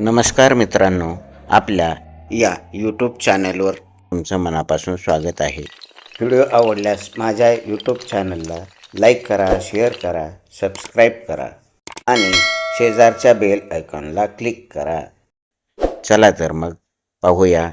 नमस्कार मित्रांनो, आपल्या या यूट्यूब चॅनलवर तुमचं मनापासून स्वागत आहे. व्हिडिओ आवडल्यास माझ्या यूट्यूब चॅनलला लाईक करा, शेअर करा, सबस्क्राईब करा आणि शेजारच्या बेल आयकॉनला क्लिक करा. चला तर मग पाहूया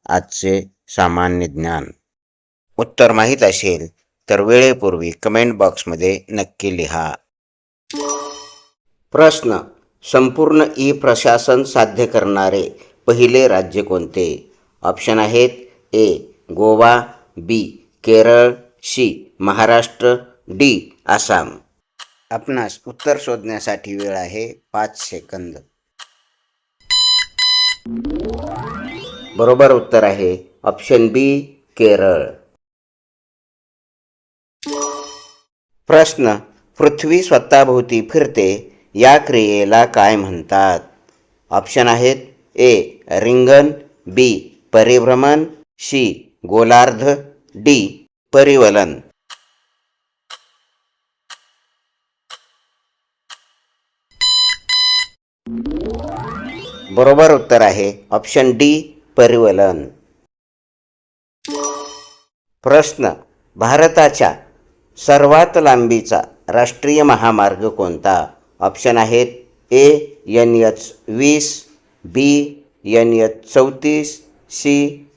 आजचे सामान्य ज्ञान. उत्तर माहीत असेल तर वेळेपूर्वी कमेंट बॉक्समध्ये नक्की लिहा. प्रश्न: संपूर्ण ई प्रशासन साध्य करणारे पहिले राज्य कोणते? ऑप्शन आहेत: ए. गोवा, बी. केरळ, सी. महाराष्ट्र, डी. आसाम. आपणास उत्तर शोधण्यासाठी वेळ आहे 5 सेकंद. बरोबर उत्तर आहे ऑप्शन बी, केरळ. प्रश्न: पृथ्वी स्वतःभोवती फिरते या क्रियेला काय म्हणतात? ऑप्शन आहेत: ए. रिंगण, बी. परिभ्रमण, सी. गोलार्ध, डी. परिवलन. बरोबर उत्तर आहे ऑप्शन डी, परिवलन. प्रश्न: भारताच्या सर्वात लांबीचा राष्ट्रीय महामार्ग कोणता? ऑप्शन आहेत: ए. NH-20, बी. NH-34, C.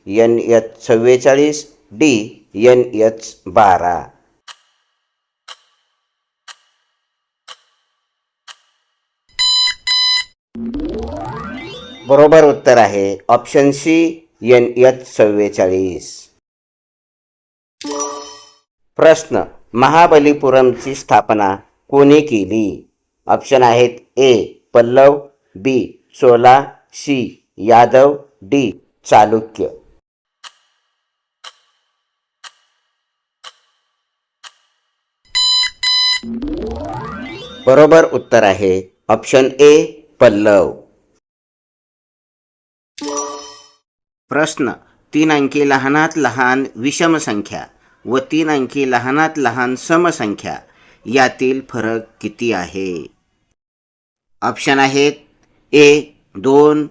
NH-44, D. NH-12. बरोबर उत्तर आहे ऑप्शन सी, NH-44. प्रश्न: महाबलीपुरमची स्थापना कोणी केली? ऑप्शन आहेत: ए. पल्लव, बी. चोला, सी. यादव, डी. चालुक्य. बरोबर उत्तर आहे ऑप्शन ए, पल्लव. प्रश्न: 3 अंकी लहानात लहान विषम संख्या व 3 अंकी लहानात लहान समसंख्या यातील फरक किती आहे? ऑप्शन आहेत: ए. 2,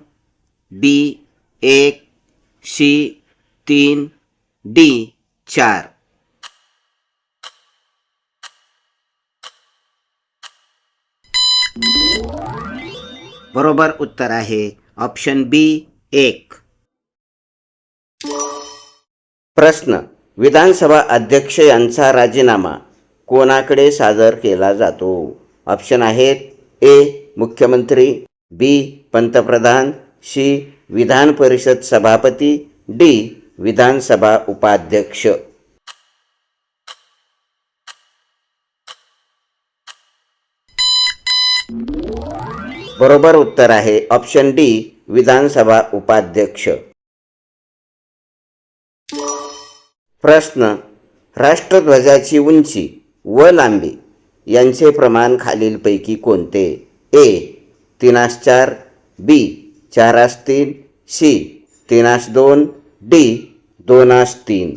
बी. 1, सी. 3, डी. 4. बरोबर उत्तर आहे ऑप्शन बी, 1. प्रश्न: विधानसभा अध्यक्ष यांचा राजीनामा कोणाकडे सादर केला जातो? ऑप्शन आहेत: ए. मुख्यमंत्री, बी. पंतप्रधान, सी. विधान परिषद सभापती, डी. विधानसभा उपाध्यक्ष. बरोबर उत्तर आहे ऑप्शन डी, विधानसभा उपाध्यक्ष. प्रश्न: राष्ट्रध्वजाची उंची व लांबी यांचे प्रमाण खालीलपैकी कोणते? ए. 3:4, बी. 4:3, सी. 3:2, डी. 2:3.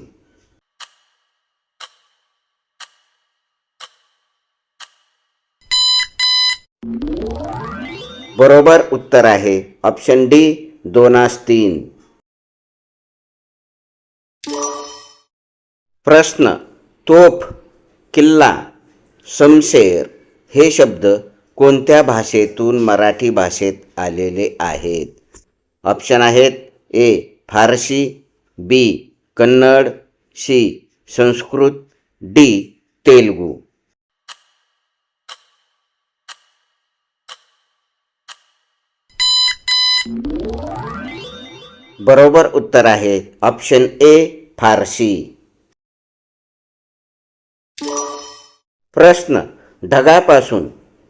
बरोबर उत्तर आहे ऑप्शन डी, 2:3. प्रश्न: तोफ, किल्ला, शमशेर हे शब्द कोणत्या भाषेतून मराठी भाषेत आलेले आहेत? ऑप्शन आहेत: ए. फारसी, बी. कन्नड, सी. संस्कृत, डी. तेलुगू. बरोबर उत्तर आहे ऑप्शन ए, फारसी. प्रश्न: ढगापासून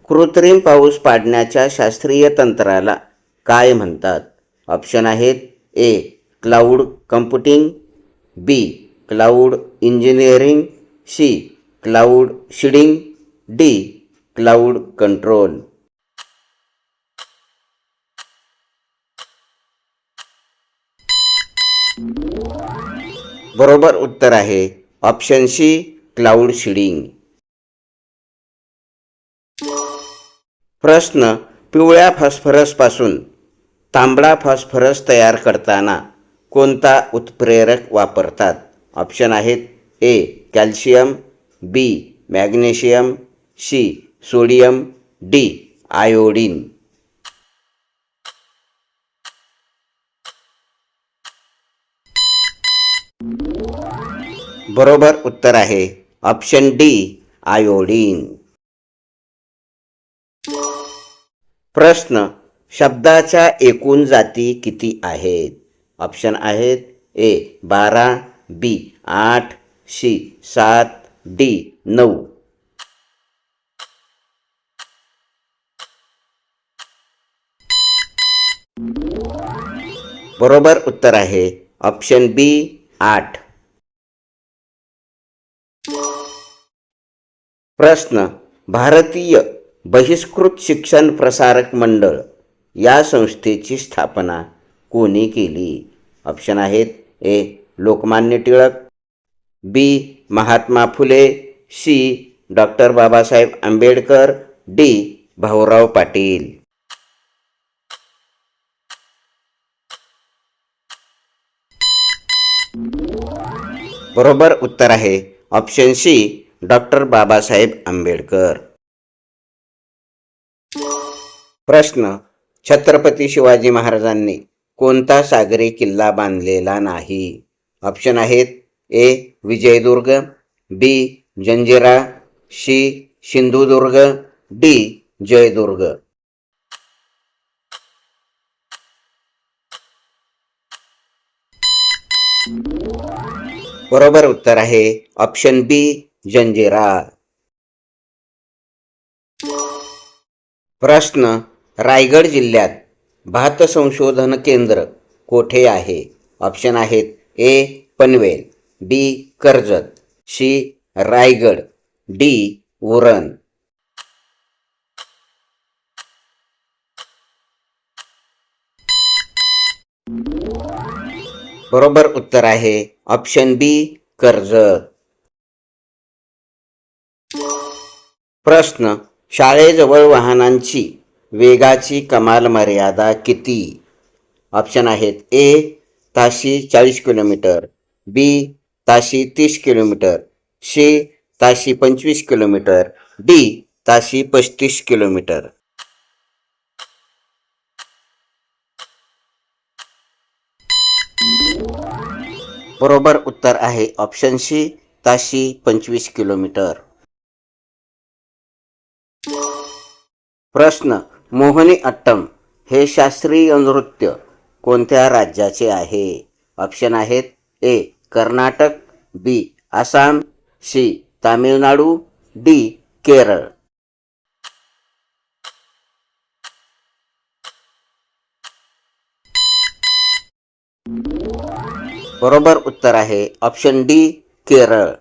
कृत्रिम पाऊस पाडण्याच्या शास्त्रीय तंत्राला काय म्हणतात? ऑप्शन आहेत: A. Cloud computing, B. Cloud engineering, C. Cloud seeding, D. Cloud control. बरोबर उत्तर आहे ऑप्शन सी, क्लाउड सीडिंग. प्रश्न: पिवळ्या फॉस्फरसपासून तांबडा फॉस्फरस तयार करताना कोणता उत्प्रेरक वापरतात? ऑप्शन आहेत A calcium, B magnesium, C sodium, D iodine. बरोबर उत्तर आहे ऑप्शन डी आयोडीन. प्रश्न, शब्दाच्या एकूण जाती किती आहेत? ऑप्शन आहेत ए 12, बी 8, सी 7, डी 9. बरोबर उत्तर आहे ऑप्शन बी 8. प्रश्न, भारतीय बहिष्कृत शिक्षण प्रसारक मंडळ या संस्थेची स्थापना कोणी केली? ऑप्शन आहेत A Lokmanya Tilak, B Mahatma Phule, C doctor Babasaheb Ambedkar, D Bhaurao Patil. बरोबर उत्तर आहे option C doctor Babasaheb Ambedkar. प्रश्न, छत्रपती शिवाजी महाराजांनी कोणता सागरी किल्ला बांधलेला नाही? ऑप्शन आहेत ए विजयदुर्ग, बी जंजिरा, सी सिंधुदुर्ग, डी जयदुर्ग. बरोबर उत्तर आहे ऑप्शन बी जंजिरा. प्रश्न, रायगड जिल्ह्यात भात संशोधन केंद्र कोठे आहे? ऑप्शन आहेत ए पनवेल, बी कर्जत, सी रायगड, डी उरण. बरोबर उत्तर आहे ऑप्शन बी कर्जत. प्रश्न, शाळेजवळ वाहनांची वेगाची कमाल मर्यादा किती? ऑप्शन आहेत ए ताशी 40 किलोमीटर, बी ताशी 30 किलोमीटर, सी ताशी 25 किलोमीटर, डी ताशी 35 किलोमीटर. बरोबर उत्तर आहे ऑप्शन सी ताशी 25 किलोमीटर. प्रश्न, मोहिनी अट्टम हे शास्त्रीय नृत्य कोणत्या राज्याचे आहे? ऑप्शन आहेत ए कर्नाटक, बी आसाम, सी तामिळनाडू, डी केरळ. बरोबर उत्तर आहे ऑप्शन डी केरळ.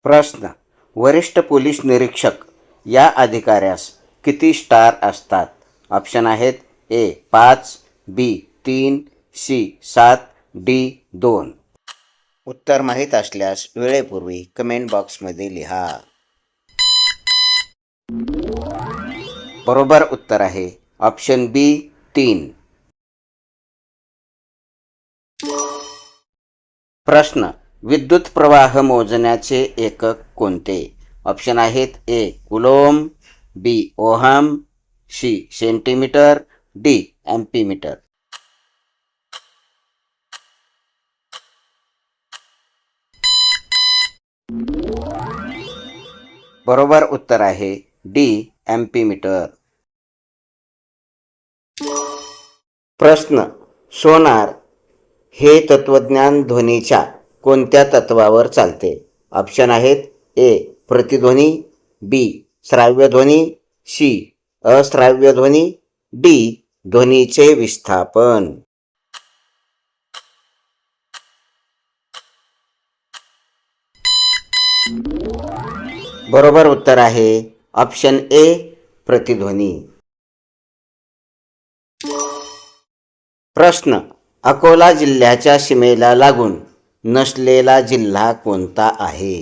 प्रश्न, वरिष्ठ पोलीस निरीक्षक या अधिकाऱ्यास किती स्टार असतात? ऑप्शन आहेत ए 5, बी 3, सी 7, डी 2. उत्तर माहीत असल्यास वेळेपूर्वी कमेंट बॉक्समध्ये लिहा. बरोबर उत्तर आहे ऑप्शन बी 3. प्रश्न, विद्युत प्रवाह मोजण्याचे एकक कोणते? ऑप्शन आहेत ए कुलोम, बी ओहम, सी सेंटीमीटर, डी अँपीमीटर. बरोबर उत्तर आहे डी अँपीमीटर. प्रश्न, सोनार हे तत्वज्ञान ध्वनीच्या कोणत्या तत्वावर चालते? ऑप्शन आहेत ए प्रतिध्वनी, बी श्राव्य ध्वनी, सी अश्राव्य ध्वनी, डी ध्वनीचे विस्थापन. बरोबर उत्तर आहे ऑप्शन ए प्रतिध्वनी. प्रश्न, अकोला जिल्ह्याच्या सीमेला लागून नसलेला जिल्हा कोणता आहे?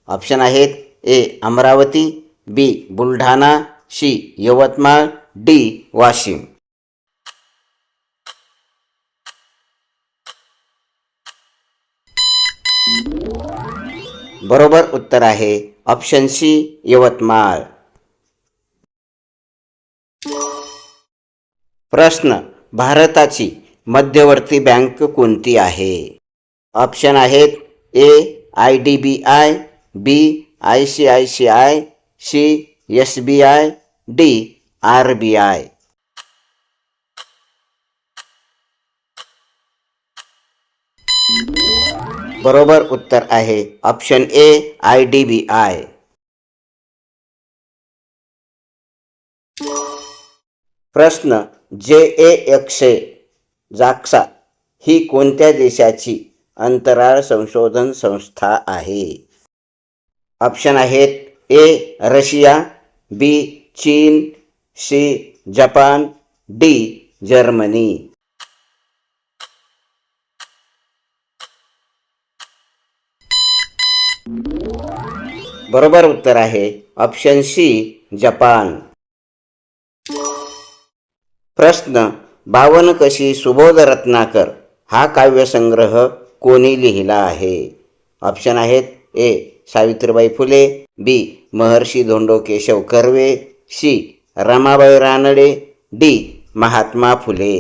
ऑप्शन आहेत ए अमरावती, बी बुलढाणा, सी यवतमाळ, डी वाशिम. बरोबर उत्तर आहे ऑप्शन सी यवतमाळ. प्रश्न, भारताची मध्यवर्ती बँक कोणती आहे? ऑप्शन आहेत A IDBI, B ICICI, C SBI, D RBI. बरोबर उत्तर आहे ऑप्शन ए IDBI. प्रश्न, JAXA जाक्सा ही कोणत्या देशाची अंतराळ संशोधन संस्था आहे? ऑप्शन आहेत ए रशिया, बी चीन, सी जपान, डी जर्मनी. बरोबर उत्तर आहे ऑप्शन सी जपान. प्रश्न, बावन कशी सुबोध रत्नाकर हा काव्यसंग्रह कोणी लिहिला आहे? ऑप्शन आहेत ए सावित्रीबाई फुले, बी महर्षी धोंडो केशव कर्वे, सी रमाबाई रानडे, डी महात्मा फुले.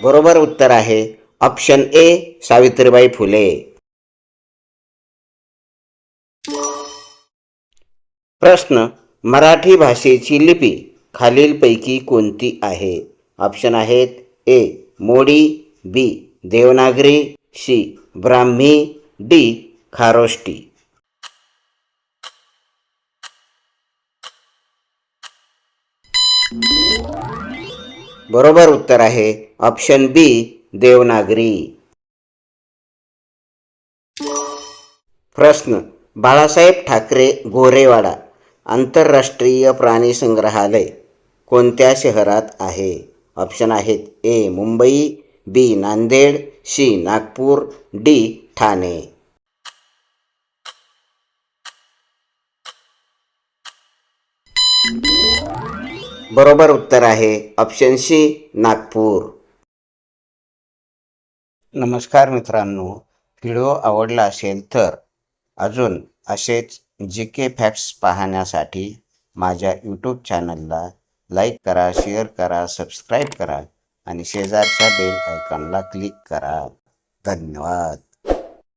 बरोबर उत्तर आहे ऑप्शन ए सावित्रीबाई फुले. प्रश्न, मराठी भाषेची लिपी खालीलपैकी कोणती आहे? ऑप्शन आहेत ए मोडी, बी देवनागरी, सी ब्राह्मी, डी खारोष्टी. बरोबर उत्तर आहे ऑप्शन बी देवनागरी. प्रश्न, बाळासाहेब ठाकरे गोरेवाडा आंतरराष्ट्रीय प्राणी संग्रहालय कोणत्या शहरात आहे? ऑप्शन आहेत ए मुंबई, बी नांदेड, सी नागपूर, डी ठाणे. बरोबर उत्तर आहे ऑप्शन सी नागपूर. नमस्कार मित्रांनो, व्हिडिओ आवडला असेल तर अजून असेच GK फॅक्ट्स पाहण्यासाठी माझ्या यूट्यूब चॅनलला लाईक करा, शेअर करा, सबस्क्राईब करा आणि शेजारच्या बेल आयकॉनला क्लिक करा. धन्यवाद.